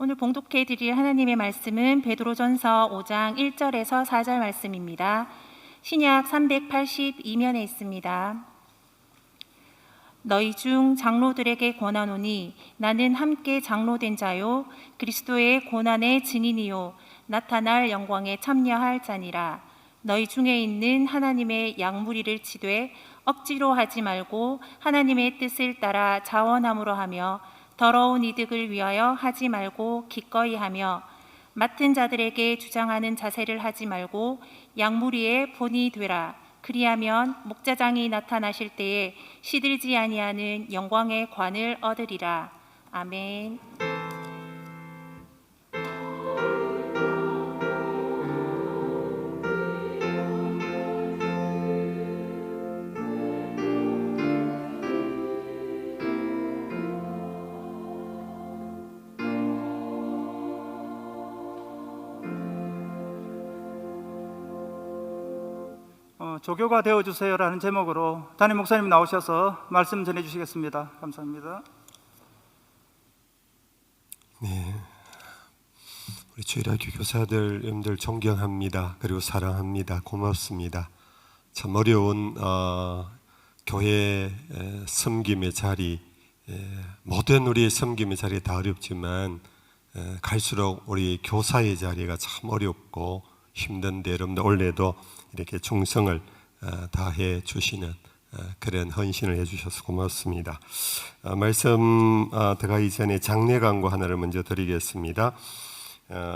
오늘 봉독해 드릴 하나님의 말씀은 베드로전서 5장 1절에서 4절 말씀입니다. 신약 382면에 있습니다. 너희 중 장로들에게 권하노니 나는 함께 장로된 자요 그리스도의 고난의 증인이요 나타날 영광에 참여할 자니라. 너희 중에 있는 하나님의 양무리를 치되 억지로 하지 말고 하나님의 뜻을 따라 자원함으로 하며 더러운 이득을 위하여 하지 말고 기꺼이 하며 맡은 자들에게 주장하는 자세를 하지 말고 양무리의 본이 되라. 그리하면 목자장이 나타나실 때에 시들지 아니하는 영광의 관을 얻으리라. 아멘. 조교가 되어주세요라는 제목으로 담임 목사님 나오셔서 말씀 전해주시겠습니다. 감사합니다. 네, 우리 주일학교 교사들 여러분들 존경합니다. 그리고 사랑합니다. 고맙습니다. 참 어려운 교회 섬김의 자리, 모든 우리의 섬김의 자리 다 어렵지만 갈수록 우리 교사의 자리가 참 어렵고 힘든데 여러분들 올해도 이렇게 충성을 다해 주시는 그런 헌신을 해주셔서 고맙습니다. 말씀 들어가기 전에 장례 광고 하나를 먼저 드리겠습니다.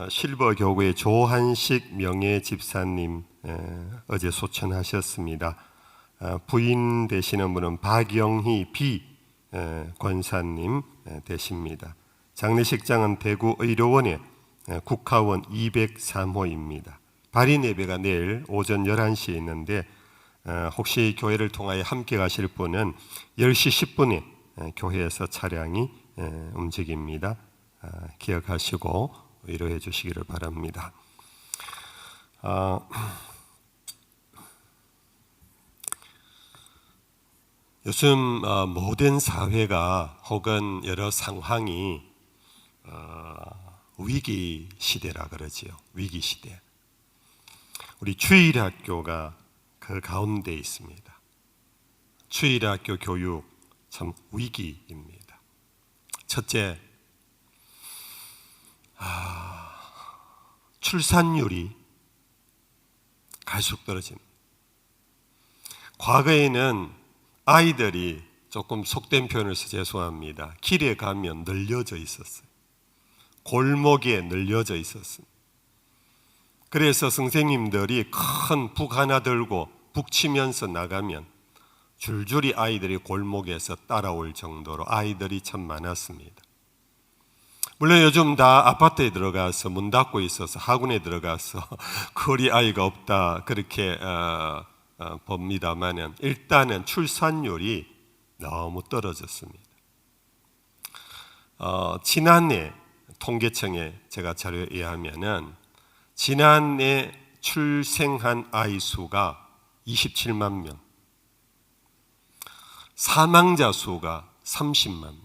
실버교구의 조한식 명예 집사님 어제 소천하셨습니다. 부인 되시는 분은 박영희 비 권사님 되십니다. 장례식장은 대구 의료원의 국화원 203호입니다. 발인 예배가 내일 오전 11시에 있는데 혹시 교회를 통하여 함께 가실 분은 10시 10분에 교회에서 차량이 움직입니다. 기억하시고 위로해 주시기를 바랍니다. 요즘 모든 사회가 혹은 여러 상황이 위기 시대라 그러지요. 위기 시대. 우리 주일학교가 그 가운데 있습니다. 주일학교 교육 참 위기입니다. 첫째, 출산율이 갈수록 떨어집니다. 과거에는 아이들이 조금 속된 표현을 써서 죄송합니다. 길에 가면 늘려져 있었어요. 골목에 늘려져 있었습니다. 그래서 선생님들이 큰 북 하나 들고 북치면서 나가면 줄줄이 아이들이 골목에서 따라올 정도로 아이들이 참 많았습니다. 물론 요즘 다 아파트에 들어가서 문 닫고 있어서 학원에 들어가서 거리 아이가 없다 그렇게 봅니다만은 일단은 출산율이 너무 떨어졌습니다. 지난해 통계청에 제가 자료에 의하면은 지난해 출생한 아이 수가 27만 명, 사망자 수가 30만 명.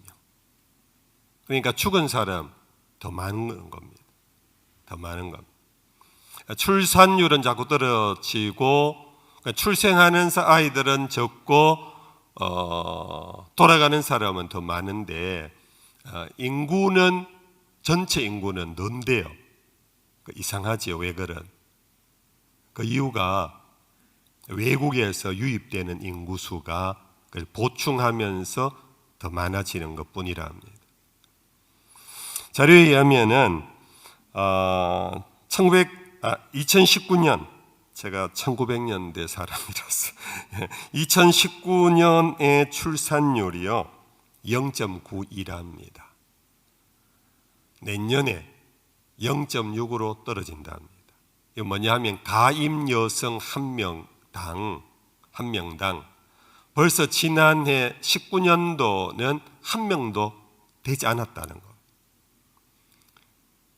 그러니까 죽은 사람 더 많은 겁니다. 더 많은 겁니다. 출산율은 자꾸 떨어지고 출생하는 아이들은 적고 돌아가는 사람은 더 많은데 인구는 전체 인구는 는데요. 이상하지요. 왜 그런? 그 이유가 외국에서 유입되는 인구수가 보충하면서 더 많아지는 것뿐이라 합니다. 자료에 의하면은 2019년 제가 1900년대 사람이라서 2019년의 출산율이요 0.92입니다. 내년에 0.6으로 떨어진답니다. 이거 뭐냐 하면 가임 여성 한 명당 벌써 지난해 19년도는 한 명도 되지 않았다는 거.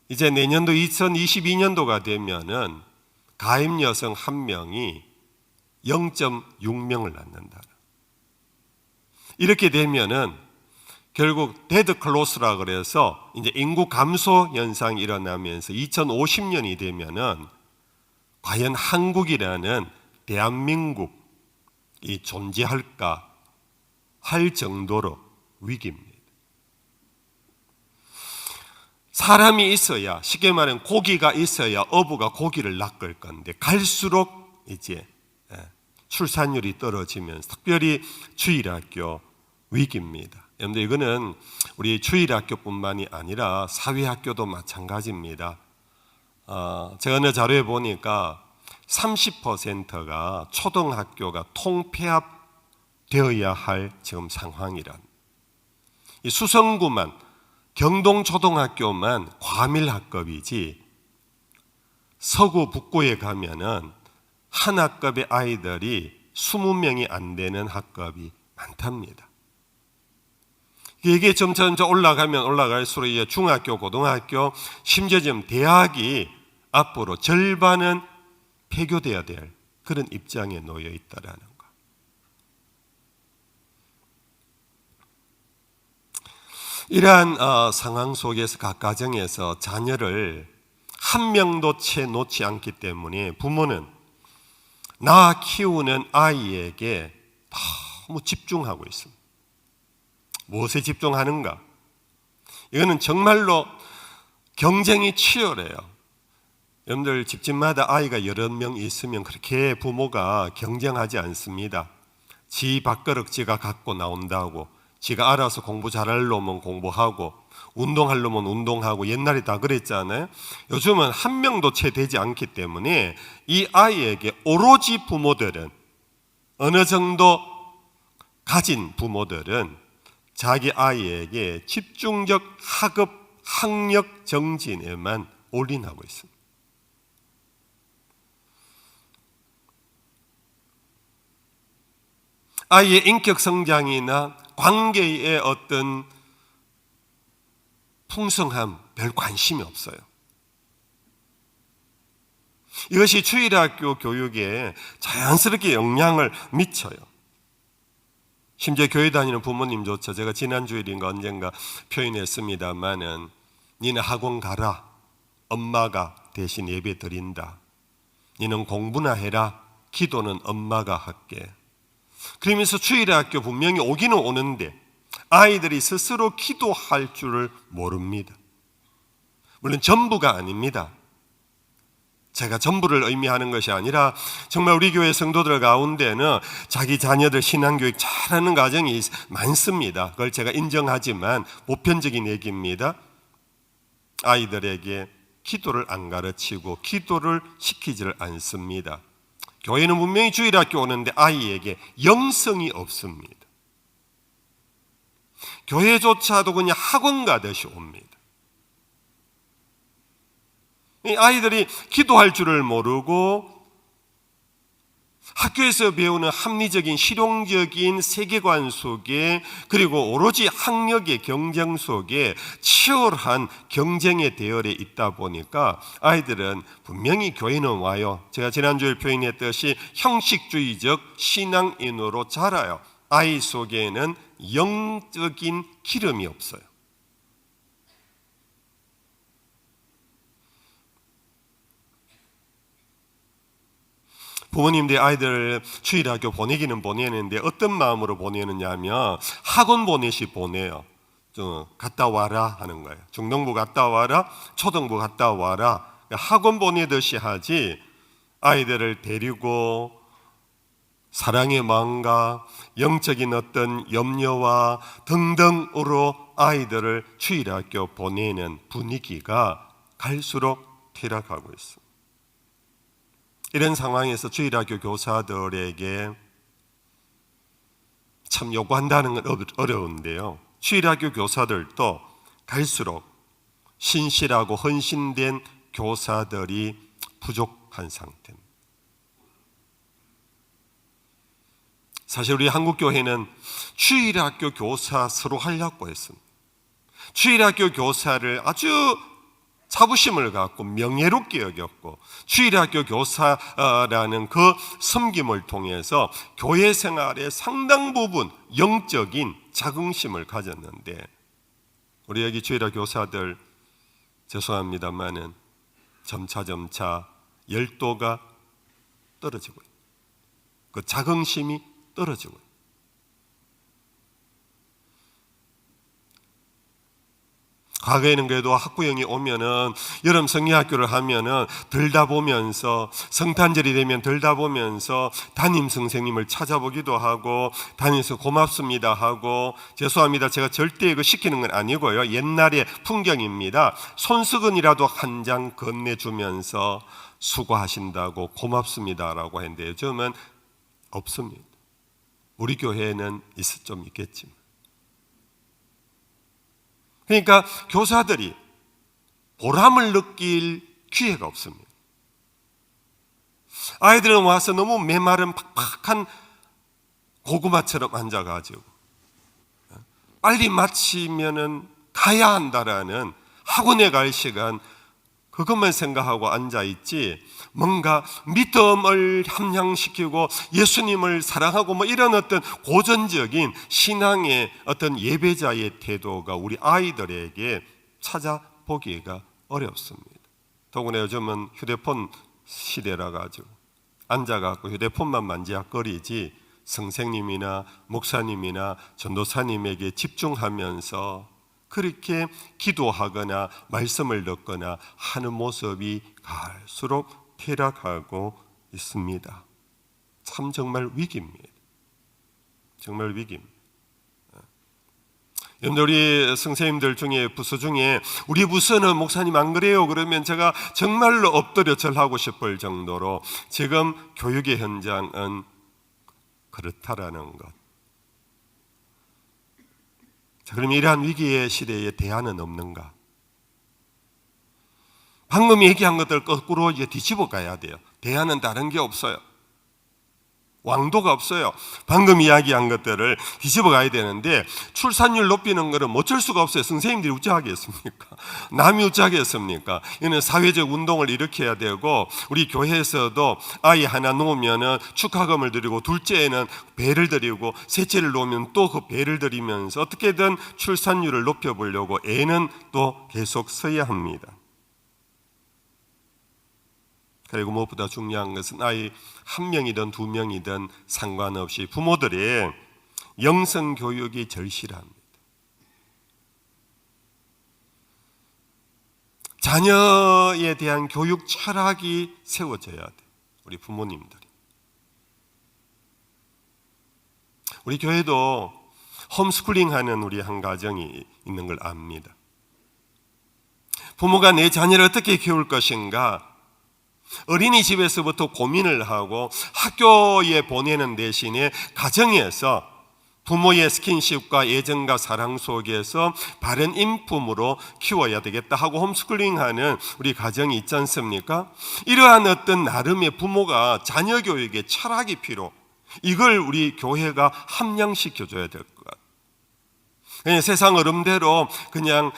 이제 내년도 2022년도가 되면은 가임 여성 한 명이 0.6명을 낳는다. 이렇게 되면은 결국 데드 클로스라 그래서 이제 인구 감소 현상이 일어나면서 2050년이 되면은 과연 한국이라는 대한민국이 존재할까 할 정도로 위기입니다. 사람이 있어야, 쉽게 말하면 고기가 있어야 어부가 고기를 낚을 건데 갈수록 이제 출산율이 떨어지면서 특별히 주일학교 위기입니다. 여러분들 이거는 우리 주일학교뿐만이 아니라 사회학교도 마찬가지입니다. 제가 어느 자료에 보니까 30%가 초등학교가 통폐합되어야 할 지금 상황이란. 이 수성구만, 경동초등학교만 과밀학급이지 서구 북구에 가면은 한 학급의 아이들이 20명이 안 되는 학급이 많답니다. 이게 점점 올라가면 올라갈수록 이제 중학교, 고등학교, 심지어 지금 대학이 앞으로 절반은 폐교돼야 될 그런 입장에 놓여 있다라는 거. 이러한 상황 속에서 각 가정에서 자녀를 한 명도 채 놓지 않기 때문에 부모는 나 키우는 아이에게 너무 집중하고 있습니다. 무엇에 집중하는가? 이거는 정말로 경쟁이 치열해요. 여러분들 집집마다 아이가 여러 명 있으면 그렇게 부모가 경쟁하지 않습니다. 지 밥그릇 지가 갖고 나온다고, 지가 알아서 공부 잘할 놈은 공부하고 운동할 놈은 운동하고, 옛날에 다 그랬잖아요. 요즘은 한 명도 채 되지 않기 때문에 이 아이에게 오로지 부모들은, 어느 정도 가진 부모들은 자기 아이에게 집중적 학업, 학력 정진에만 올인하고 있습니다. 아이의 인격 성장이나 관계의 어떤 풍성함 별 관심이 없어요. 이것이 주일학교 교육에 자연스럽게 영향을 미쳐요. 심지어 교회 다니는 부모님조차, 제가 지난 주일인가 언젠가 표현했습니다마는 니는 학원 가라, 엄마가 대신 예배 드린다. 니는 공부나 해라, 기도는 엄마가 할게. 그러면서 주일학교 분명히 오기는 오는데 아이들이 스스로 기도할 줄을 모릅니다. 물론 전부가 아닙니다. 제가 전부를 의미하는 것이 아니라 정말 우리 교회 성도들 가운데는 자기 자녀들 신앙교육 잘하는 가정이 많습니다. 그걸 제가 인정하지만 보편적인 얘기입니다. 아이들에게 기도를 안 가르치고 기도를 시키지를 않습니다. 교회는 분명히 주일학교 오는데 아이에게 영성이 없습니다. 교회조차도 그냥 학원 가듯이 옵니다. 이 아이들이 기도할 줄을 모르고 학교에서 배우는 합리적인 실용적인 세계관 속에, 그리고 오로지 학력의 경쟁 속에 치열한 경쟁의 대열에 있다 보니까 아이들은 분명히 교회는 와요. 제가 지난주에 표현했듯이 형식주의적 신앙인으로 자라요. 아이 속에는 영적인 기름이 없어요. 부모님들이 아이들 주일학교 보내기는 보내는데 어떤 마음으로 보내느냐 하면 학원 보내시 보내요. 갔다 와라 하는 거예요. 중등부 갔다 와라, 초등부 갔다 와라. 학원 보내듯이 하지 아이들을 데리고 사랑의 마음과 영적인 어떤 염려와 등등으로 아이들을 주일학교 보내는 분위기가 갈수록 퇴락하고 있습니다. 이런 상황에서 주일학교 교사들에게 참 요구한다는 건 어려운데요. 주일학교 교사들도 갈수록 신실하고 헌신된 교사들이 부족한 상태입니다. 사실 우리 한국교회는 주일학교 교사 서로 하려고 했습니다. 주일학교 교사를 아주 자부심을 갖고 명예롭게 여겼고, 주일학교 교사라는 그 섬김을 통해서 교회 생활의 상당 부분 영적인 자긍심을 가졌는데 우리 여기 주일학 교사들 죄송합니다만은 점차 열도가 떨어지고 그 자긍심이 떨어지고 과거에는 그래도 학부형이 오면은 여름 성리학교를 하면은 들다 보면서 성탄절이 되면 들다 보면서 담임 선생님을 찾아보기도 하고 다니면서 고맙습니다 하고 죄송합니다 제가 절대 시키는 건 아니고요 옛날의 풍경입니다. 손수건이라도 한 장 건네주면서 수고하신다고 고맙습니다라고 했는데 요즘은 없습니다. 우리 교회에는 좀 있겠지만 그러니까 교사들이 보람을 느낄 기회가 없습니다. 아이들은 와서 너무 메마른 팍팍한 고구마처럼 앉아가지고 빨리 마치면은 가야 한다라는 학원에 갈 시간 그것만 생각하고 앉아있지 뭔가 믿음을 함양시키고 예수님을 사랑하고 뭐 이런 어떤 고전적인 신앙의 어떤 예배자의 태도가 우리 아이들에게 찾아보기가 어렵습니다. 더구나 요즘은 휴대폰 시대라 가지고 앉아갖고 휴대폰만 만지작거리지 선생님이나 목사님이나 전도사님에게 집중하면서 그렇게 기도하거나 말씀을 듣거나 하는 모습이 갈수록 퇴락하고 있습니다. 참 정말 위기입니다. 정말 위기입니다. 여러분들 우리 선생님들 중에 부서 중에 우리 부서는 목사님 안 그래요? 그러면 제가 정말로 엎드려 절하고 싶을 정도로 지금 교육의 현장은 그렇다라는 것. 자, 그럼 이러한 위기의 시대에 대안은 없는가? 방금 얘기한 것들 거꾸로 이제 뒤집어 가야 돼요. 대안은 다른 게 없어요. 왕도가 없어요. 방금 이야기한 것들을 뒤집어 가야 되는데 출산율 높이는 것은 어쩔 수가 없어요. 선생님들이 어찌하겠습니까? 남이 어찌하겠습니까? 이는 사회적 운동을 일으켜야 되고 우리 교회에서도 아이 하나 놓으면 축하금을 드리고 둘째에는 배를 드리고 셋째를 놓으면 또 그 배를 드리면서 어떻게든 출산율을 높여보려고 애는 또 계속 써야 합니다. 그리고 무엇보다 중요한 것은 아이 한 명이든 두 명이든 상관없이 부모들의 영성교육이 절실합니다. 자녀에 대한 교육 철학이 세워져야 돼요. 우리 부모님들이. 우리 교회도 홈스쿨링하는 우리 한 가정이 있는 걸 압니다. 부모가 내 자녀를 어떻게 키울 것인가 어린이집에서부터 고민을 하고 학교에 보내는 대신에 가정에서 부모의 스킨십과 애정과 사랑 속에서 바른 인품으로 키워야 되겠다 하고 홈스쿨링하는 우리 가정이 있지 않습니까? 이러한 어떤 나름의 부모가 자녀 교육에 철학이 필요, 이걸 우리 교회가 함양시켜줘야 될 것 같아요. 그냥 세상 흐름대로 그냥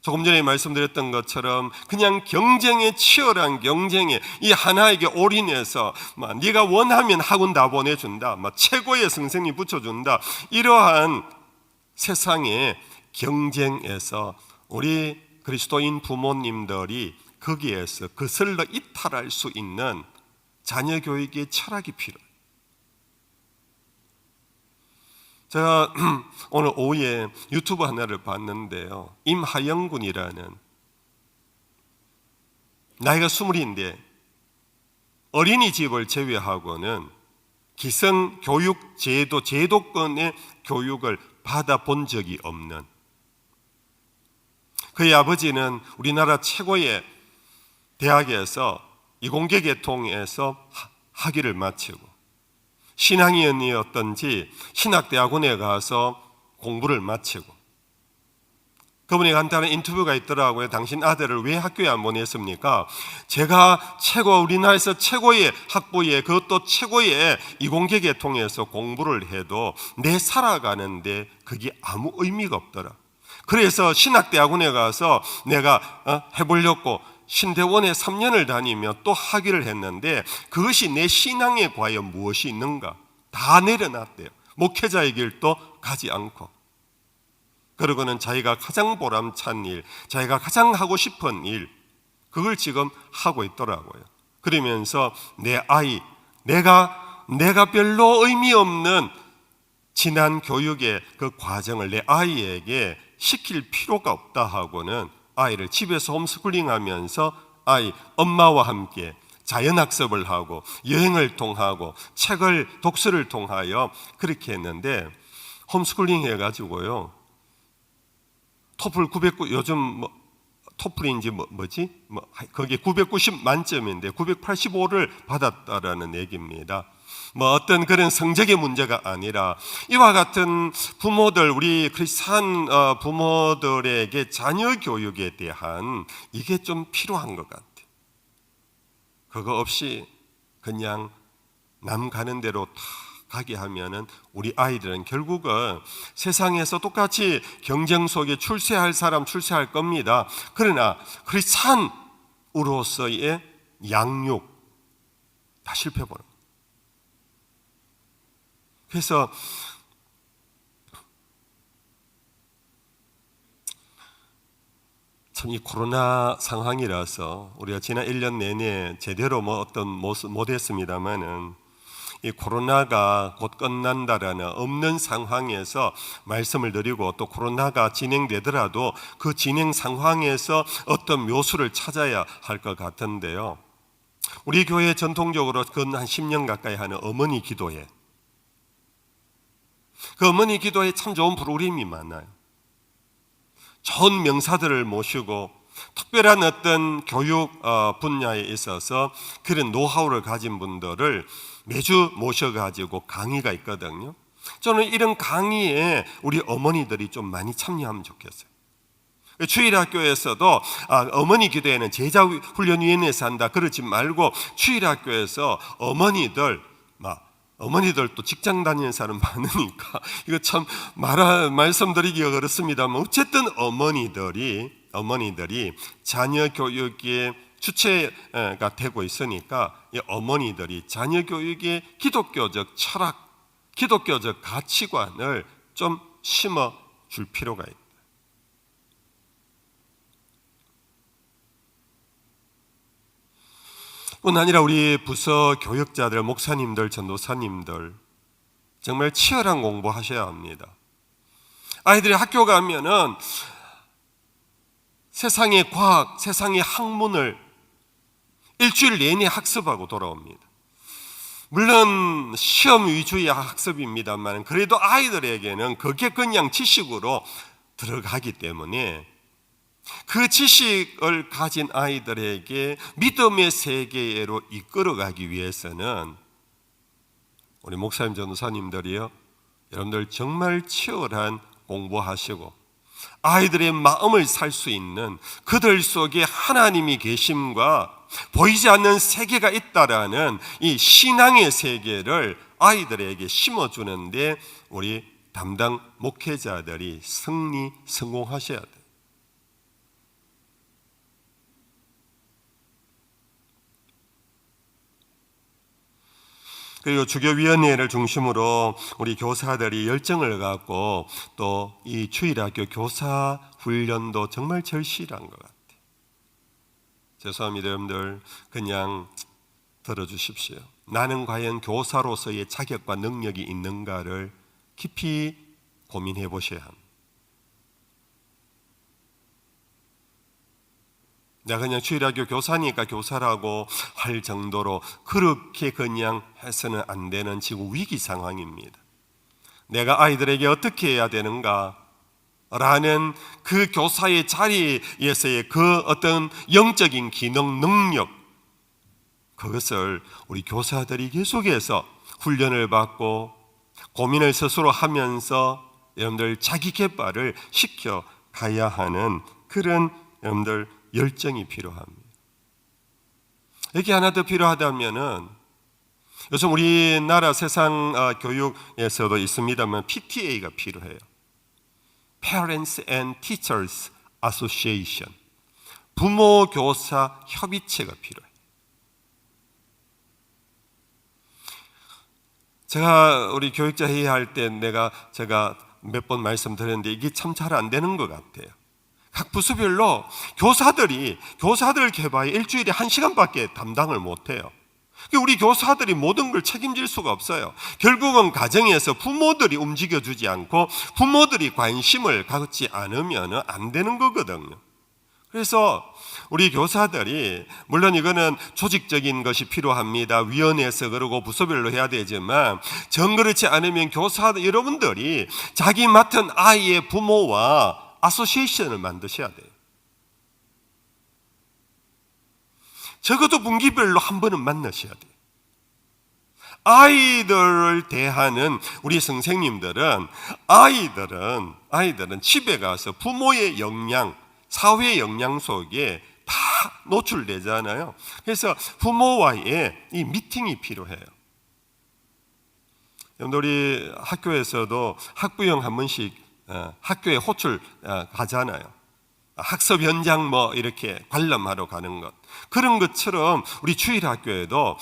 조금 전에 말씀드렸던 것처럼 그냥 경쟁에 치열한 경쟁에 이 하나에게 올인해서 네가 원하면 학원 다 보내준다, 최고의 선생님 붙여준다, 이러한 세상의 경쟁에서 우리 그리스도인 부모님들이 거기에서 거슬러 이탈할 수 있는 자녀 교육의 철학이 필요해요. 제가 오늘 오후에 유튜브 하나를 봤는데요. 임하영 군이라는 나이가 20인데 어린이집을 제외하고는 기성교육 제도권의 교육을 받아본 적이 없는, 그의 아버지는 우리나라 최고의 대학에서 이공계 계통에서 학위를 마치고 신학위원이었던지 신학대학원에 가서 공부를 마치고, 그분이 간단한 인터뷰가 있더라고요. 당신 아들을 왜 학교에 안 보냈습니까? 제가 우리나라에서 최고의 학부에, 그것도 최고의 이공계 계통에서 공부를 해도 내 살아가는데 그게 아무 의미가 없더라. 그래서 신학대학원에 가서 내가 해보려고 신대원에 3년을 다니며 또 학위를 했는데 그것이 내 신앙에 과연 무엇이 있는가? 다 내려놨대요. 목회자의 길도 가지 않고, 그러고는 자기가 가장 보람찬 일, 자기가 가장 하고 싶은 일, 그걸 지금 하고 있더라고요. 그러면서 내 아이, 내가 별로 의미 없는 지난 교육의 그 과정을 내 아이에게 시킬 필요가 없다 하고는 아이를 집에서 홈스쿨링 하면서 아이, 엄마와 함께 자연학습을 하고 여행을 통하고 독서를 통하여 그렇게 했는데, 홈스쿨링 해가지고요, 토플 909, 요즘 토플인지 거기에 990 만점인데 985를 받았다라는 얘기입니다. 어떤 그런 성적의 문제가 아니라 이와 같은 부모들, 우리 크리스찬 부모들에게 자녀 교육에 대한 이게 좀 필요한 것 같아요. 그거 없이 그냥 남 가는 대로 다 가게 하면은 우리 아이들은 결국은 세상에서 똑같이 경쟁 속에 출세할 사람 출세할 겁니다. 그러나 크리스찬으로서의 양육 다 실패해버려요. 그래서 참 이 코로나 상황이라서 우리가 지난 1년 내내 제대로 어떤 모습 못했습니다만은, 이 코로나가 곧 끝난다라는 없는 상황에서 말씀을 드리고, 또 코로나가 진행되더라도 그 진행 상황에서 어떤 묘수를 찾아야 할 것 같은데요. 우리 교회 전통적으로 근 한 10년 가까이 하는 어머니 기도회, 그 어머니 기도에 참 좋은 프로그램이 많아요. 좋은 명사들을 모시고 특별한 어떤 교육 분야에 있어서 그런 노하우를 가진 분들을 매주 모셔가지고 강의가 있거든요. 저는 이런 강의에 우리 어머니들이 좀 많이 참여하면 좋겠어요. 주일학교에서도 어머니 기도에는 제자훈련위원회에서 한다 그러지 말고, 주일학교에서 어머니들도 직장 다니는 사람 많으니까 이거 참 말씀드리기가 그렇습니다만, 어쨌든 어머니들이 자녀 교육의 주체가 되고 있으니까, 이 어머니들이 자녀 교육의 기독교적 철학, 기독교적 가치관을 좀 심어 줄 필요가 있다. 뿐 아니라 우리 부서 교역자들, 목사님들, 전도사님들 정말 치열한 공부하셔야 합니다. 아이들이 학교 가면은 세상의 과학, 세상의 학문을 일주일 내내 학습하고 돌아옵니다. 물론 시험 위주의 학습입니다만, 그래도 아이들에게는 그게 그냥 지식으로 들어가기 때문에 그 지식을 가진 아이들에게 믿음의 세계로 이끌어가기 위해서는 우리 목사님, 전도사님들이요, 여러분들 정말 치열한 공부하시고 아이들의 마음을 살 수 있는, 그들 속에 하나님이 계심과 보이지 않는 세계가 있다라는 이 신앙의 세계를 아이들에게 심어주는데 우리 담당 목회자들이 성공하셔야 돼요. 그리고 주교위원회를 중심으로 우리 교사들이 열정을 갖고 또 이 주일학교 교사 훈련도 정말 절실한 것 같아요. 죄송합니다, 여러분들. 그냥 들어주십시오. 나는 과연 교사로서의 자격과 능력이 있는가를 깊이 고민해 보셔야 합니다. 내가 그냥 주일학교 교사니까 교사라고 할 정도로 그렇게 그냥 해서는 안 되는 지금 위기 상황입니다. 내가 아이들에게 어떻게 해야 되는가 라는 그 교사의 자리에서의 그 어떤 영적인 기능, 능력, 그것을 우리 교사들이 계속해서 훈련을 받고 고민을 스스로 하면서 여러분들 자기 개발을 시켜 가야 하는 그런 여러분들 열정이 필요합니다. 여기 하나 더 필요하다면은, 요즘 우리나라 세상 교육에서도 있습니다만 PTA가 필요해요. Parents and Teachers Association, 부모 교사 협의체가 필요해요. 제가 우리 교육자 회의할 때 제가 몇 번 말씀드렸는데 이게 참 잘 안 되는 것 같아요. 각 부서별로 교사들 개발에 일주일에 1시간밖에 담당을 못해요. 우리 교사들이 모든 걸 책임질 수가 없어요. 결국은 가정에서 부모들이 움직여주지 않고 부모들이 관심을 갖지 않으면 안 되는 거거든요. 그래서 우리 교사들이, 물론 이거는 조직적인 것이 필요합니다. 위원회에서 그러고 부서별로 해야 되지만, 정 그렇지 않으면 교사들 여러분들이 자기 맡은 아이의 부모와 아소시에이션을 만드셔야 돼요. 적어도 분기별로 한 번은 만나셔야 돼요. 아이들을 대하는 우리 선생님들은 아이들은 집에 가서 부모의 영향, 사회의 영향 속에 다 노출되잖아요. 그래서 부모와의 이 미팅이 필요해요. 우리 학교에서도 학부형 한 번씩 학교에 호출 가잖아요. 학습 현장 이렇게 관람하러 가는 것, 그런 것처럼 우리 주일학교에도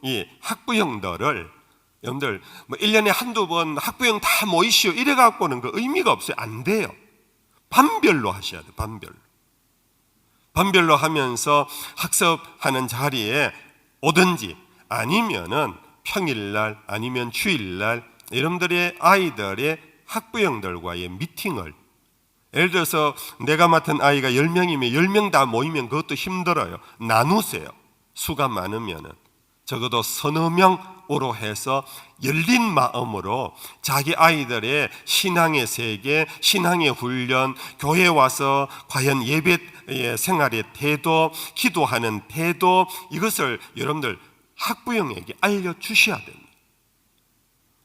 이 학부형들을, 여러분들 1년에 한두 번 학부형 다 모이시오 이래 갖고는 그 의미가 없어요. 안 돼요. 반별로 하셔야 돼요. 반별로 하면서 학습하는 자리에 오든지, 아니면은 평일날 아니면 주일날 여러분들의 아이들의 학부형들과의 미팅을, 예를 들어서 내가 맡은 아이가 10명이면 10명 다 모이면 그것도 힘들어요. 나누세요. 수가 많으면은 적어도 서너 명으로 해서 열린 마음으로 자기 아이들의 신앙의 세계, 신앙의 훈련, 교회에 와서 과연 예배 생활의 태도, 기도하는 태도, 이것을 여러분들 학부형에게 알려주셔야 됩니다.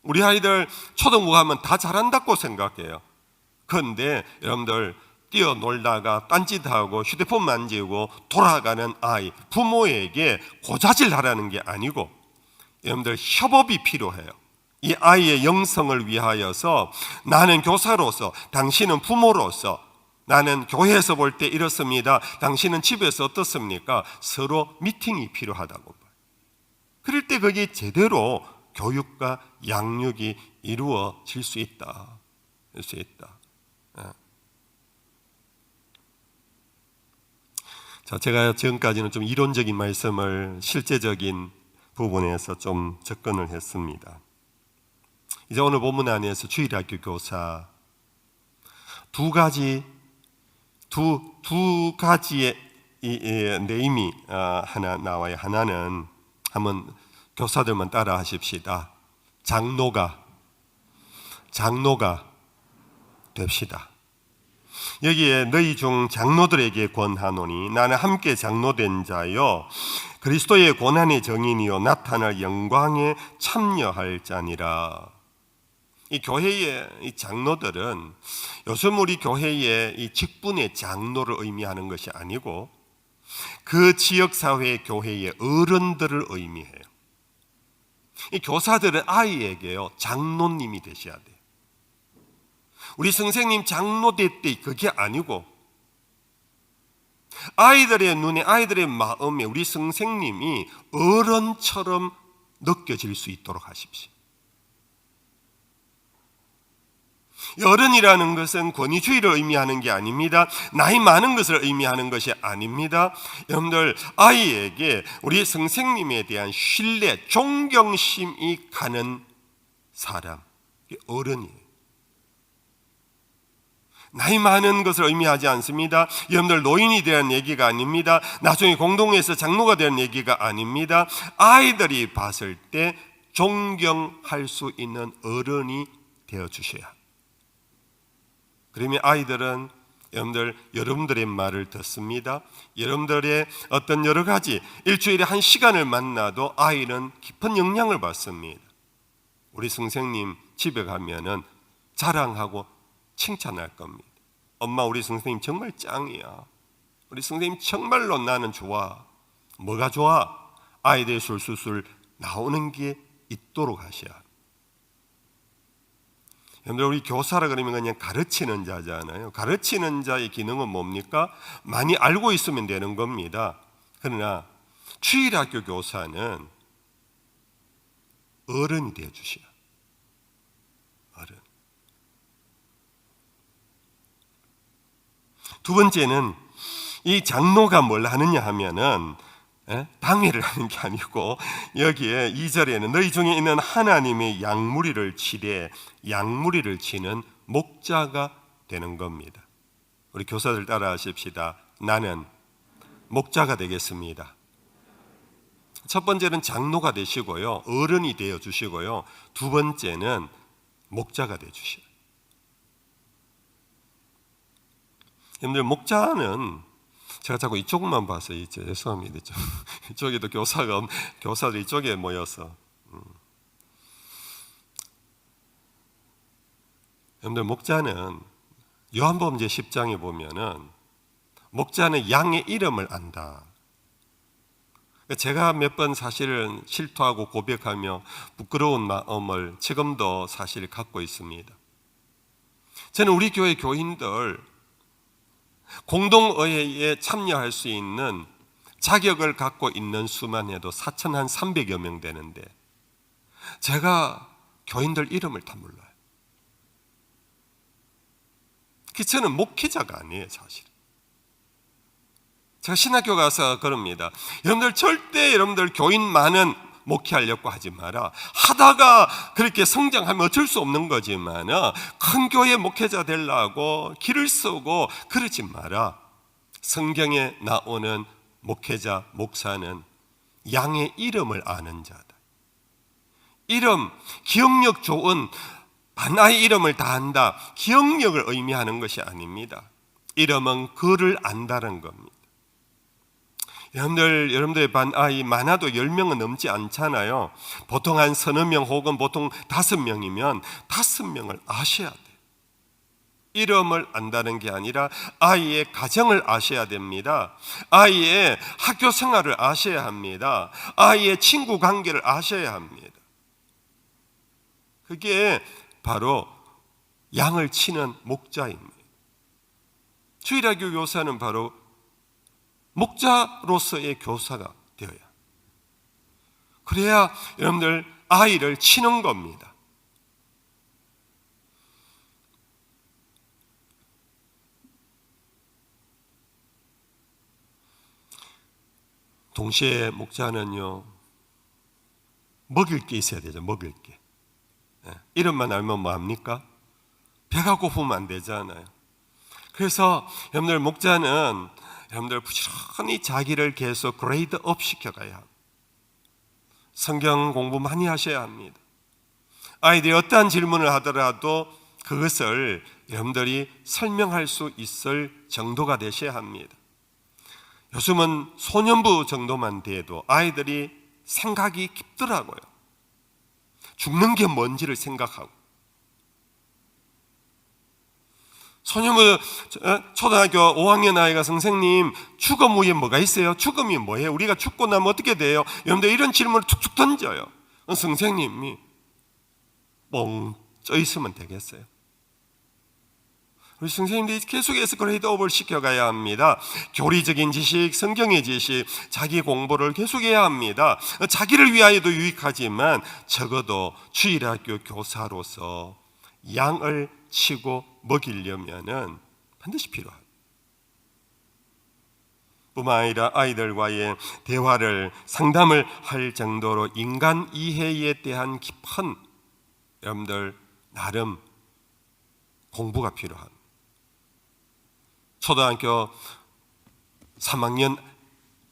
우리 아이들 초등부 가면 다 잘한다고 생각해요. 그런데 여러분들 뛰어놀다가 딴짓하고 휴대폰 만지고 돌아가는 아이, 부모에게 고자질하라는 게 아니고 여러분들 협업이 필요해요. 이 아이의 영성을 위하여서 나는 교사로서, 당신은 부모로서, 나는 교회에서 볼 때 이렇습니다, 당신은 집에서 어떻습니까? 서로 미팅이 필요하다고 봐요. 그럴 때 그게 제대로 교육과 양육이 이루어질 수 있다. 자, 제가 지금까지는 좀 이론적인 말씀을 실제적인 부분에서 좀 접근을 했습니다. 이제 오늘 본문 안에서 주일학교 교사 두 가지의 네임이 하나 나와요. 하나는 한번 교사들만 따라 하십시다. 장로가 됩시다. 여기에 너희 중 장로들에게 권하노니 나는 함께 장로된 자요 그리스도의 고난의 정인이요 나타날 영광에 참여할 자니라. 이 교회의 이 장로들은 요즘 우리 교회의 이 직분의 장로를 의미하는 것이 아니고 그 지역사회의 교회의 어른들을 의미해요. 이 교사들은 아이에게요 장로님이 되셔야 돼요. 우리 선생님 장로될 때 그게 아니고 아이들의 눈에, 아이들의 마음에 우리 선생님이 어른처럼 느껴질 수 있도록 하십시오. 어른이라는 것은 권위주의를 의미하는 게 아닙니다. 나이 많은 것을 의미하는 것이 아닙니다. 여러분들 아이에게 우리 선생님에 대한 신뢰, 존경심이 가는 사람, 어른이에요. 나이 많은 것을 의미하지 않습니다. 여러분들 노인이 되는 얘기가 아닙니다. 나중에 공동회에서 장로가 되는 얘기가 아닙니다. 아이들이 봤을 때 존경할 수 있는 어른이 되어주셔야. 그러면 아이들은 여러분들의 말을 듣습니다. 여러분들의 어떤 여러 가지 일주일에 1시간을 만나도 아이는 깊은 영향을 받습니다. 우리 선생님 집에 가면은 자랑하고 칭찬할 겁니다. 엄마, 우리 선생님 정말 짱이야. 우리 선생님 정말로 나는 좋아. 뭐가 좋아? 아이들 술술술 나오는 게 있도록 하셔야. 여러분들 우리 교사라 그러면 그냥 가르치는 자잖아요. 가르치는 자의 기능은 뭡니까? 많이 알고 있으면 되는 겁니다. 그러나 주일학교 교사는 어른이 되어 주셔야. 어른. 두 번째는 이 장로가 뭘 하느냐 하면은 방해를 하는 게 아니고 여기에 2절에는 너희 중에 있는 하나님의 양무리를 치되 양무리를 치는 목자가 되는 겁니다. 우리 교사들 따라 하십시다. 나는 목자가 되겠습니다. 첫 번째는 장로가 되시고요. 어른이 되어 주시고요. 두 번째는 목자가 되어 주시고요. 여러분들 목자는 제가 자꾸 이쪽만 봐서 죄송합니다. 이쪽에도 교사들 이쪽에 모여서 여러분들 목자는 요한복음 제 10장에 보면은 목자는 양의 이름을 안다. 제가 몇 번 사실은 실토하고 고백하며 부끄러운 마음을 지금도 사실 갖고 있습니다. 저는 우리 교회 교인들 공동의회에 참여할 수 있는 자격을 갖고 있는 수만 해도 4,300여 명 되는데 제가 교인들 이름을 다 몰라요. 저는 목회자가 아니에요, 사실. 제가 신학교 가서 그럽니다. 여러분들 절대 여러분들 교인 많은 목회하려고 하지 마라. 하다가 그렇게 성장하면 어쩔 수 없는 거지만 큰 교회 목회자 되려고 길을 쓰고 그러지 마라. 성경에 나오는 목회자, 목사는 양의 이름을 아는 자다. 이름, 기억력 좋은 하나의 이름을 다 안다. 기억력을 의미하는 것이 아닙니다. 이름은 그를 안다는 겁니다. 여러분들의 반 아이 많아도 10명은 넘지 않잖아요. 보통 한 서너 명 혹은 보통 5명이면 5명을 아셔야 돼요. 이름을 안다는 게 아니라 아이의 가정을 아셔야 됩니다. 아이의 학교 생활을 아셔야 합니다. 아이의 친구 관계를 아셔야 합니다. 그게 바로 양을 치는 목자입니다. 주일학교 교사는 바로 목자로서의 교사가 되어야. 그래야 여러분들 아이를 치는 겁니다. 동시에 목자는요, 먹일 게 있어야 되죠. 먹일 게. 이름만 알면 뭐합니까? 배가 고프면 안 되잖아요. 그래서 여러분들 목자는 여러분들 부지런히 자기를 계속 그레이드업 시켜가야 합니다. 성경 공부 많이 하셔야 합니다. 아이들이 어떠한 질문을 하더라도 그것을 여러분들이 설명할 수 있을 정도가 되셔야 합니다. 요즘은 소년부 정도만 돼도 아이들이 생각이 깊더라고요. 죽는 게 뭔지를 생각하고. 소년부 초등학교 5학년 아이가 선생님 죽음 후에 뭐가 있어요? 죽음이 뭐예요? 우리가 죽고 나면 어떻게 돼요? 여러분들 이런 질문을 툭툭 던져요. 선생님이 뻥 쪄 있으면 되겠어요? 우리 선생님들이 계속해서 그레이드업을 시켜가야 합니다. 교리적인 지식, 성경의 지식, 자기 공부를 계속해야 합니다. 자기를 위하여도 유익하지만 적어도 주일학교 교사로서 양을 치고 먹이려면은 반드시 필요합니다. 뿐만 아니라 아이들과의 대화를 상담을 할 정도로 인간 이해에 대한 깊은 여러분들 나름 공부가 필요합니다. 초등학교 3학년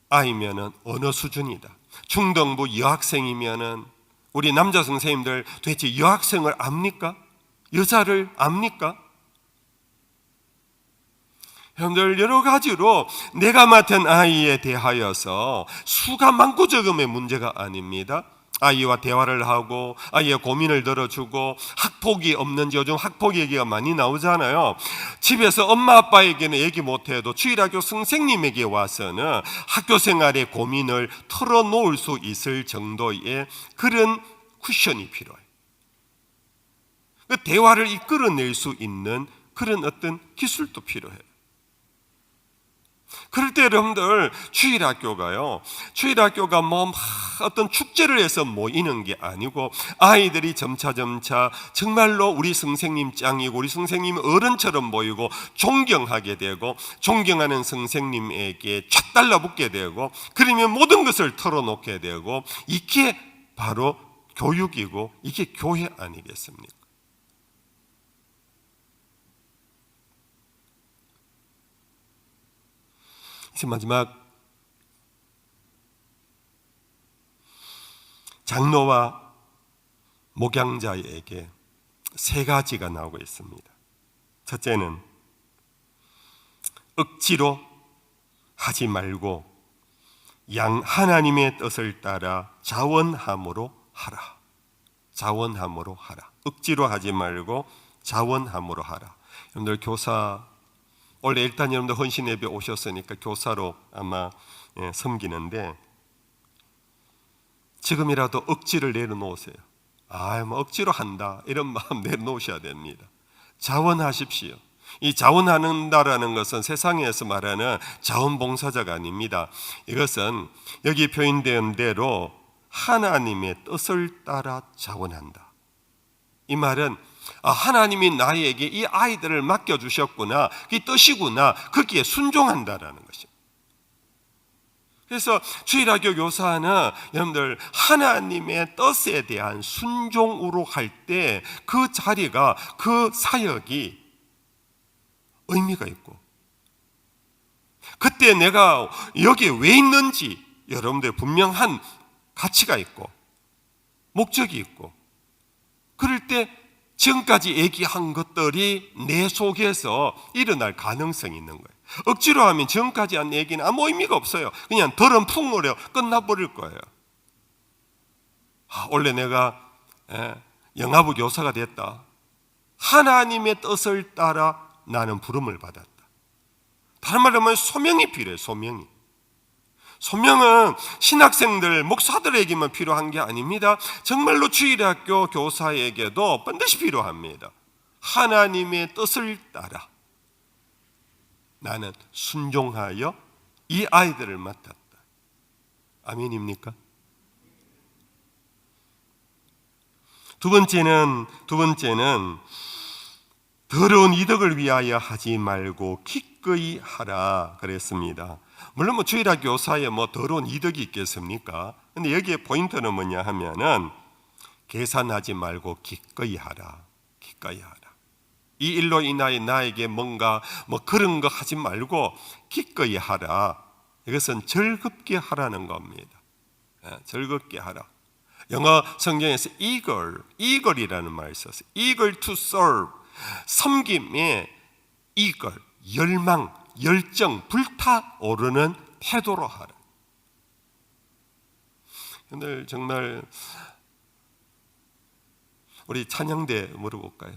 아이면은 어느 수준이다. 중등부 여학생이면은 우리 남자 선생님들 도대체 여학생을 압니까? 여자를 압니까? 여러분들 여러 가지로 내가 맡은 아이에 대하여서 수가 많고 적음의 문제가 아닙니다. 아이와 대화를 하고 아이의 고민을 들어주고 학폭이 없는지 요즘 학폭 얘기가 많이 나오잖아요. 집에서 엄마 아빠에게는 얘기 못해도 주일학교 선생님에게 와서는 학교 생활의 고민을 털어놓을 수 있을 정도의 그런 쿠션이 필요해요. 그 대화를 이끌어낼 수 있는 그런 어떤 기술도 필요해요. 그럴 때 여러분들 주일학교가 뭐 어떤 축제를 해서 모이는 게 아니고 아이들이 점차 정말로 우리 선생님 짱이고 우리 선생님 어른처럼 보이고 존경하게 되고 존경하는 선생님에게 쫙 달라붙게 되고 그러면 모든 것을 털어놓게 되고 이게 바로 교육이고 이게 교회 아니겠습니까? 이제 마지막 장로와 목양자에게 세 가지가 나오고 있습니다. 첫째는 억지로 하지 말고 하나님의 뜻을 따라 자원함으로 하라. 자원함으로 하라. 억지로 하지 말고 자원함으로 하라. 여러분들 교사 원래 일단 여러분들 헌신 예배 오셨으니까 교사로 아마 섬기는데 지금이라도 억지를 내려놓으세요. 뭐 억지로 한다 이런 마음 내려놓으셔야 됩니다. 자원하십시오. 이 자원한다라는 것은 세상에서 말하는 자원봉사자가 아닙니다. 이것은 여기 표현된 대로 하나님의 뜻을 따라 자원한다. 이 말은 하나님이 나에게 이 아이들을 맡겨주셨구나, 그게 뜻이구나, 거기에 순종한다라는 것입니다. 그래서 주일학교 교사는 여러분들 하나님의 뜻에 대한 순종으로 할 때 그 자리가, 그 사역이 의미가 있고 그때 내가 여기에 왜 있는지 여러분들 분명한 가치가 있고 목적이 있고 그럴 때 지금까지 얘기한 것들이 내 속에서 일어날 가능성이 있는 거예요. 억지로 하면 지금까지 한 얘기는 아무 의미가 없어요. 그냥 더러운 풍물에 끝나버릴 거예요. 원래 내가 영화부 교사가 됐다. 하나님의 뜻을 따라 나는 부름을 받았다. 다른 말로 하면 소명이 필요해요. 소명은 신학생들, 목사들에게만 필요한 게 아닙니다. 정말로 주일학교 교사에게도 반드시 필요합니다. 하나님의 뜻을 따라 나는 순종하여 이 아이들을 맡았다. 아멘입니까? 두 번째는 더러운 이득을 위하여 하지 말고 기꺼이 하라 그랬습니다. 물론 주일학교 교사에 더러운 이득이 있겠습니까? 근데 여기에 포인트는 뭐냐 하면은 계산하지 말고 기꺼이 하라. 이 일로 인하여 나에게 뭔가 그런 거 하지 말고 기꺼이 하라. 이것은 즐겁게 하라는 겁니다. 즐겁게 하라. 영어 성경에서 eager이라는 말을 썼어요. eager to serve. 섬김의 eager, 열망, 열정, 불타오르는 태도로 하라. 오늘 정말 우리 찬양대 물어볼까요?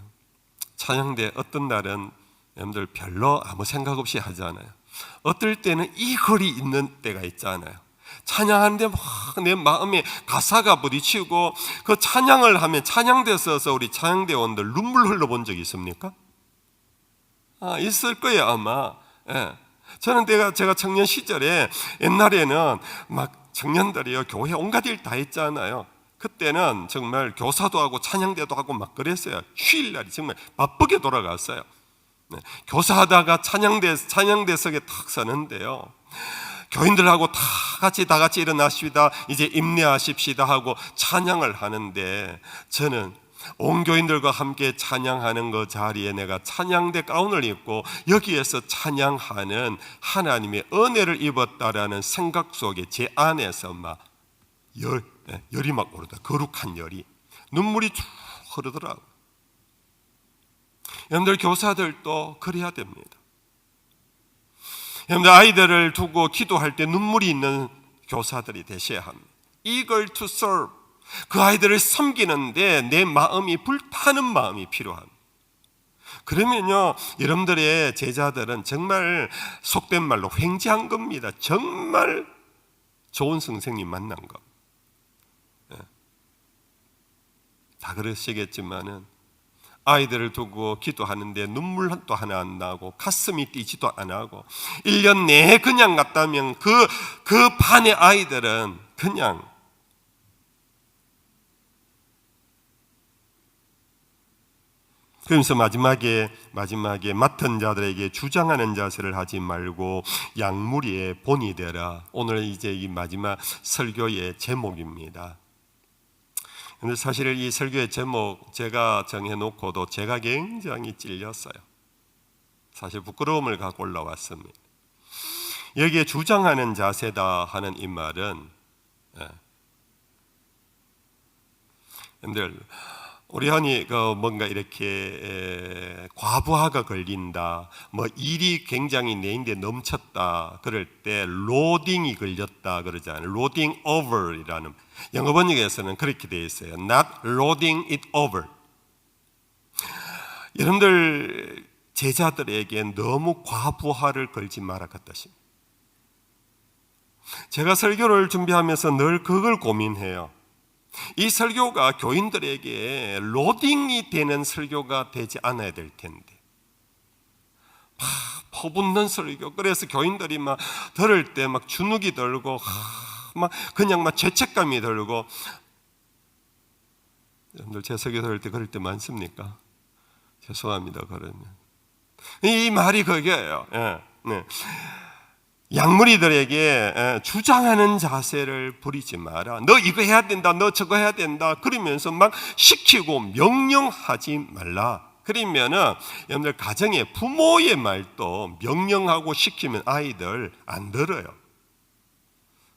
찬양대 어떤 날은 여러분들 별로 아무 생각 없이 하잖아요. 어떨 때는 이 글이 있는 때가 있잖아요. 찬양하는데 막 내 마음에 가사가 부딪히고 그 찬양을 하면 찬양대 써서 우리 찬양대원들 눈물 흘려본 적 있습니까? 있을 거예요 아마. 저는 제가 청년 시절에 옛날에는 막 청년들이요 교회 온갖 일 다 했잖아요. 그때는 정말 교사도 하고 찬양대도 하고 막 그랬어요. 휴일날이 정말 바쁘게 돌아갔어요. 교사하다가 찬양대석에 탁 서는데요. 교인들하고 다 같이 일어나십시다. 이제 임내하십시다 하고 찬양을 하는데 저는 온 교인들과 함께 찬양하는 그 자리에 내가 찬양대 가운을 입고 여기에서 찬양하는 하나님의 은혜를 입었다라는 생각 속에 제 안에서 막 열이 막 오르다. 거룩한 열이 눈물이 쭉 흐르더라고요. 여러분들 교사들도 그래야 됩니다. 여러분들 아이들을 두고 기도할 때 눈물이 있는 교사들이 되셔야 합니다. eager to serve. 그 아이들을 섬기는데 내 마음이 불타는 마음이 필요합니다. 그러면요 여러분들의 제자들은 정말 속된 말로 횡재한 겁니다. 정말 좋은 선생님 만난 거. 다 그러시겠지만은 아이들을 두고 기도하는데 눈물도 하나 안 나고 가슴이 뛰지도 안 하고 1년 내내 그냥 갔다면 그 반의 아이들은 그냥 그러면서 마지막에 맡은 자들에게 주장하는 자세를 하지 말고 양무리의 본이 되라. 오늘 이제 이 마지막 설교의 제목입니다. 근데 사실 이 설교의 제목 제가 정해놓고도 제가 굉장히 찔렸어요. 사실 부끄러움을 갖고 올라왔습니다. 여기에 주장하는 자세다 하는 이 말은 여러분들 우리 흔히 뭔가 이렇게 과부하가 걸린다, 뭐 일이 굉장히 내인데 넘쳤다 그럴 때 로딩이 걸렸다 그러잖아요. 로딩 over이라는 영어 번역에서는 그렇게 되어 있어요. Not loading it over. 여러분들 제자들에게 너무 과부하를 걸지 말아갔다 싶습니다. 제가 설교를 준비하면서 늘 그걸 고민해요. 이 설교가 교인들에게 로딩이 되는 설교가 되지 않아야 될 텐데 막 퍼붓는 설교. 그래서 교인들이 막 들을 때 막 주눅이 들고 막 그냥 막 죄책감이 들고. 여러분들 제 설교 들을 때 그럴 때 많습니까? 죄송합니다. 그러면 이 말이 그게예요. 네. 양무리들에게 주장하는 자세를 부리지 마라. 너 이거 해야 된다, 너 저거 해야 된다 그러면서 막 시키고 명령하지 말라. 그러면은 여러분들 가정에 부모의 말도 명령하고 시키면 아이들 안 들어요.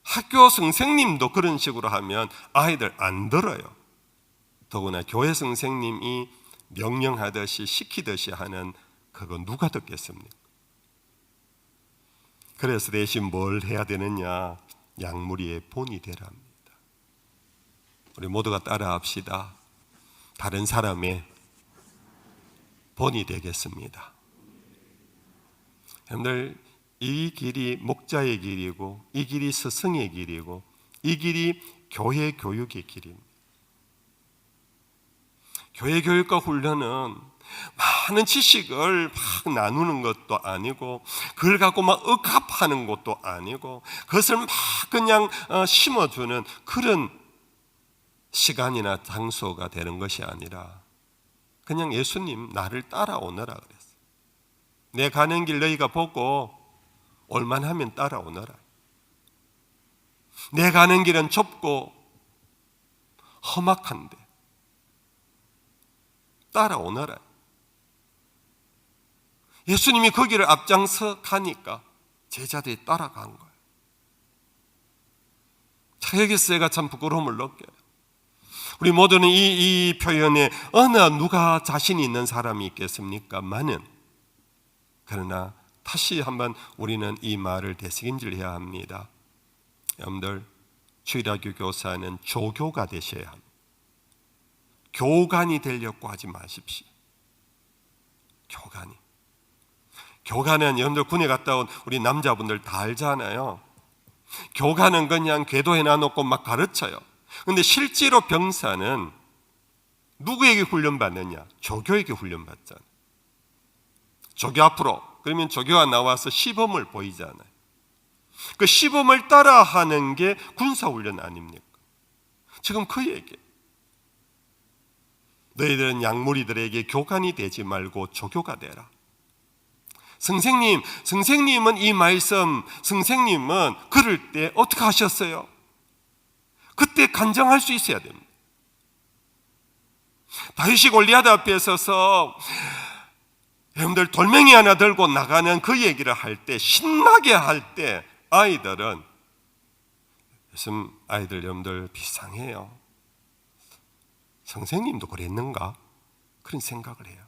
학교 선생님도 그런 식으로 하면 아이들 안 들어요. 더구나 교회 선생님이 명령하듯이 시키듯이 하는 그거 누가 듣겠습니까? 그래서 대신 뭘 해야 되느냐? 양무리의 본이 되랍니다. 우리 모두가 따라합시다. 다른 사람의 본이 되겠습니다. 여러분들 이 길이 목자의 길이고 이 길이 스승의 길이고 이 길이 교회 교육의 길입니다. 교회 교육과 훈련은 많은 지식을 막 나누는 것도 아니고 그걸 갖고 막 억압하는 것도 아니고 그것을 막 그냥 심어주는 그런 시간이나 장소가 되는 것이 아니라 그냥 예수님 나를 따라오너라 그랬어요. 내 가는 길 너희가 보고 올만하면 따라오너라. 내 가는 길은 좁고 험악한데 따라오너라. 예수님이 거기를 앞장서 가니까 제자들이 따라간 거예요. 자, 여기서 제가 참 부끄러움을 느껴요. 우리 모두는 이 표현에 어느 누가 자신 있는 사람이 있겠습니까?만은 그러나 다시 한번 우리는 이 말을 되새김질해야 합니다. 여러분들 주일학교 교사는 조교가 되셔야 합니다. 교관이 되려고 하지 마십시오. 교관은 여러분들 군에 갔다 온 우리 남자분들 다 알잖아요. 교관은 그냥 궤도에 놔놓고 막 가르쳐요. 그런데 실제로 병사는 누구에게 훈련받느냐? 조교에게 훈련받잖아요. 조교 앞으로 그러면 조교가 나와서 시범을 보이잖아요. 그 시범을 따라하는 게 군사훈련 아닙니까? 지금 그 얘기. 너희들은 양무리들에게 교관이 되지 말고 조교가 되라. 선생님은 이 말씀, 선생님은 그럴 때 어떻게 하셨어요? 그때 간증할 수 있어야 됩니다. 다윗이 골리앗 앞에 서서 여러분들 돌멩이 하나 들고 나가는 그 얘기를 할 때, 신나게 할 때 아이들은 요즘 아이들 여러분들 비상해요. 선생님도 그랬는가? 그런 생각을 해요.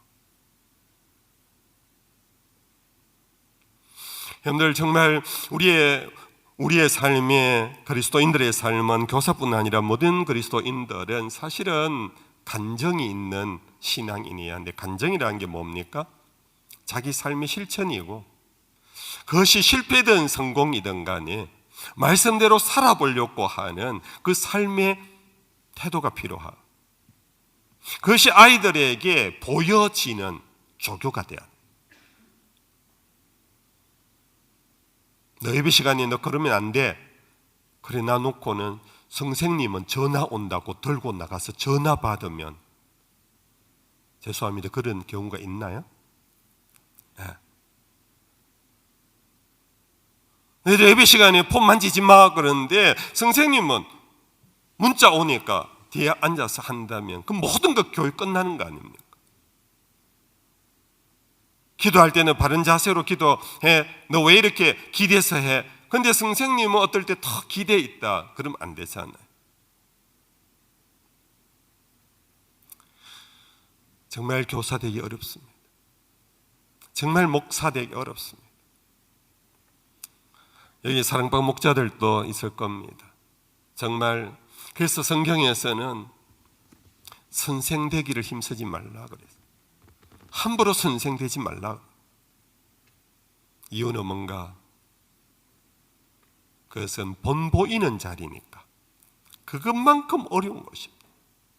여러분들 정말 우리의 삶에 그리스도인들의 삶은 교사뿐 아니라 모든 그리스도인들은 사실은 간정이 있는 신앙인이야. 근데 간정이라는 게 뭡니까? 자기 삶의 실천이고 그것이 실패든 성공이든 간에 말씀대로 살아보려고 하는 그 삶의 태도가 필요하고 그것이 아이들에게 보여지는 조교가 돼야 돼. 너 예배 시간에 너 그러면 안 돼. 그래 놔놓고는 선생님은 전화 온다고 들고 나가서 전화 받으면, 죄송합니다, 그런 경우가 있나요? 네. 예배 시간에 폰 만지지 마 그러는데 선생님은 문자 오니까 뒤에 앉아서 한다면 그 모든 것 교육 끝나는 거 아닙니까? 기도할 때는 바른 자세로 기도해. 너 왜 이렇게 기대서 해? 근데 선생님은 어떨 때 더 기대에 있다. 그러면 안 되잖아요. 정말 교사 되기 어렵습니다. 정말 목사 되기 어렵습니다. 여기 사랑방 목자들도 있을 겁니다. 정말 그래서 성경에서는 선생 되기를 힘쓰지 말라 그랬어요. 함부로 선생 되지 말라. 이유는 뭔가? 그것은 본 보이는 자리니까. 그것만큼 어려운 것입니다.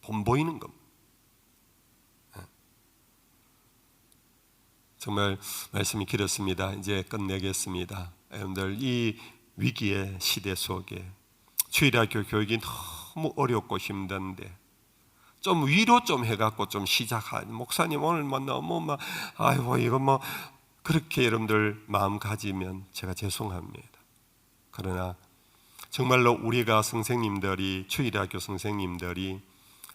본 보이는 것. 정말 말씀이 길었습니다. 이제 끝내겠습니다. 여러분들 이 위기의 시대 속에 주일학교 교육이 너무 어렵고 힘든데 좀 위로 좀 해갖고 좀 시작하. 목사님 오늘 뭐 너무 막 아이고 이거 뭐 그렇게 여러분들 마음 가지면 제가 죄송합니다. 그러나 정말로 우리가 선생님들이, 주일학교 선생님들이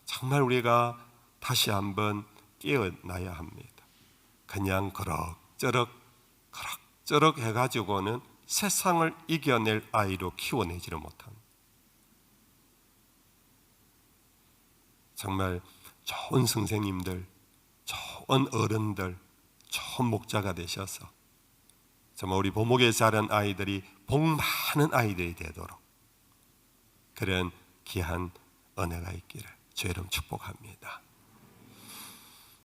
정말 우리가 다시 한번 깨어나야 합니다. 그냥 그럭저럭 해가지고는 세상을 이겨낼 아이로 키워내지를 못합니다. 정말 좋은 선생님들, 좋은 어른들, 좋은 목자가 되셔서 정말 우리 보목에 자란 아이들이 복 많은 아이들이 되도록 그런 귀한 은혜가 있기를 주의 이름 축복합니다.